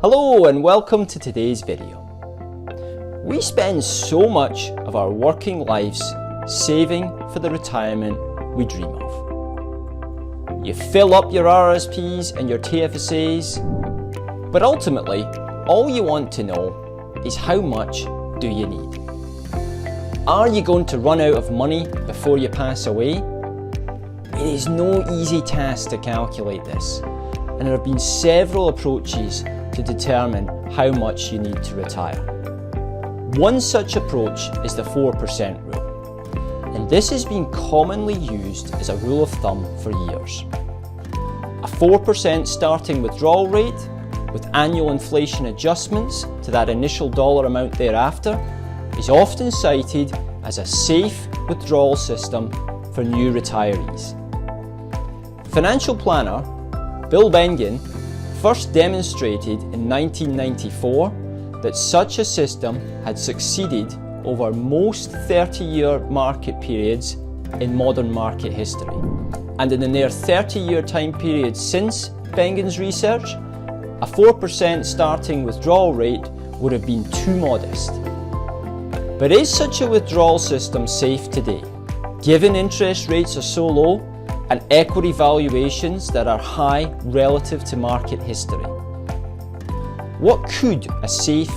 Hello and welcome to today's video. We spend so much of our working lives saving for the retirement we dream of. You fill up your RRSPs and your TFSAs, but ultimately all you want to know is how much do you need? Are you going to run out of money before you pass away? It is no easy task to calculate this, and there have been several approaches to determine how much you need to retire. One such approach is the 4% rule, and this has been commonly used as a rule of thumb for years. A 4% starting withdrawal rate with annual inflation adjustments to that initial dollar amount thereafter is often cited as a safe withdrawal system for new retirees. Financial planner Bill Bengen first demonstrated in 1994 that such a system had succeeded over most 30-year market periods in modern market history. And in the near 30-year time period since Bengen's research, a 4% starting withdrawal rate would have been too modest. But is such a withdrawal system safe today, given interest rates are so low and equity valuations that are high relative to market history? What could a safe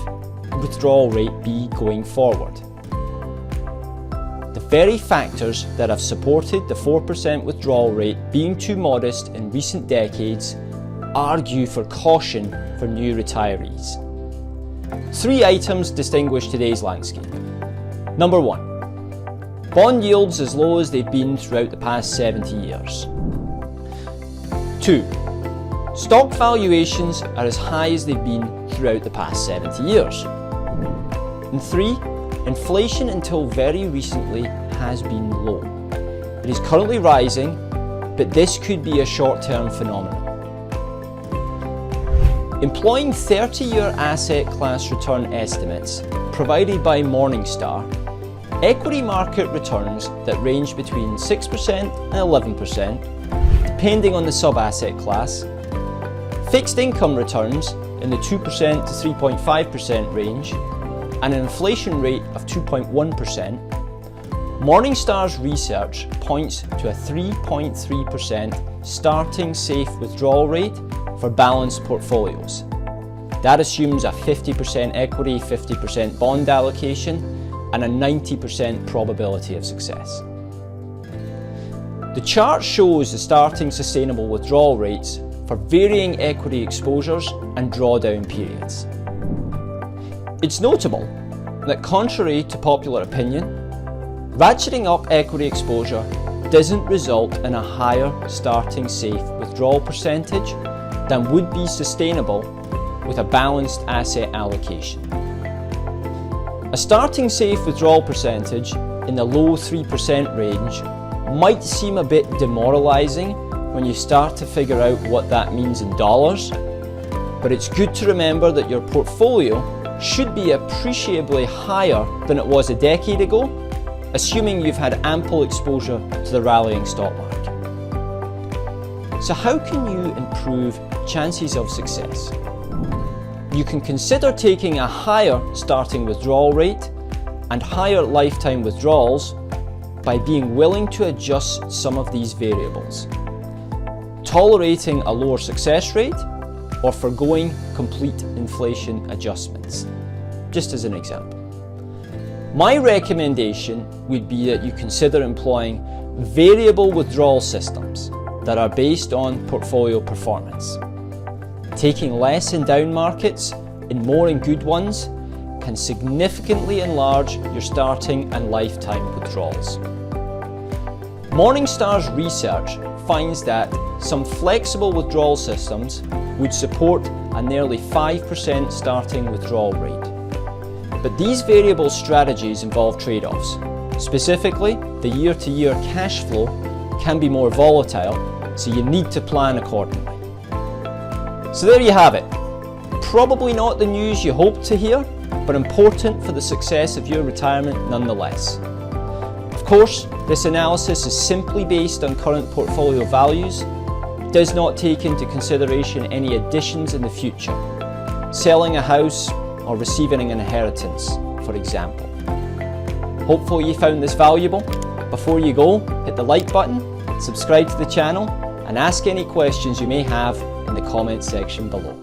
withdrawal rate be going forward? The very factors that have supported the 4% withdrawal rate being too modest in recent decades argue for caution for new retirees. Three items distinguish today's landscape. Number one, bond yields as low as they've been throughout the past 70 years. 2. Stock valuations are as high as they've been throughout the past 70 years. And 3. Inflation until very recently has been low. It is currently rising, but this could be a short-term phenomenon. Employing 30-year asset class return estimates provided by Morningstar, equity market returns that range between 6% and 11%, depending on the sub-asset class, fixed income returns in the 2% to 3.5% range, and an inflation rate of 2.1%, Morningstar's research points to a 3.3% starting safe withdrawal rate for balanced portfolios. That assumes a 50% equity, 50% bond allocation, and a 90% probability of success. The chart shows the starting sustainable withdrawal rates for varying equity exposures and drawdown periods. It's notable that, contrary to popular opinion, ratcheting up equity exposure doesn't result in a higher starting safe withdrawal percentage than would be sustainable with a balanced asset allocation. A starting safe withdrawal percentage in the low 3% range might seem a bit demoralizing when you start to figure out what that means in dollars, but it's good to remember that your portfolio should be appreciably higher than it was a decade ago, assuming you've had ample exposure to the rallying stock market. So how can you improve chances of success? You can consider taking a higher starting withdrawal rate and higher lifetime withdrawals by being willing to adjust some of these variables, tolerating a lower success rate or forgoing complete inflation adjustments, just as an example. My recommendation would be that you consider employing variable withdrawal systems that are based on portfolio performance. Taking less in down markets and more in good ones can significantly enlarge your starting and lifetime withdrawals. Morningstar's research finds that some flexible withdrawal systems would support a nearly 5% starting withdrawal rate. But these variable strategies involve trade-offs. Specifically, the year-to-year cash flow can be more volatile, so you need to plan accordingly. So there you have it. Probably not the news you hoped to hear, but important for the success of your retirement nonetheless. Of course, this analysis is simply based on current portfolio values, does not take into consideration any additions in the future. selling a house, or receiving an inheritance, for example. Hopefully you found this valuable. Before you go, hit the like button, subscribe to the channel, and ask any questions you may have in the comment section below.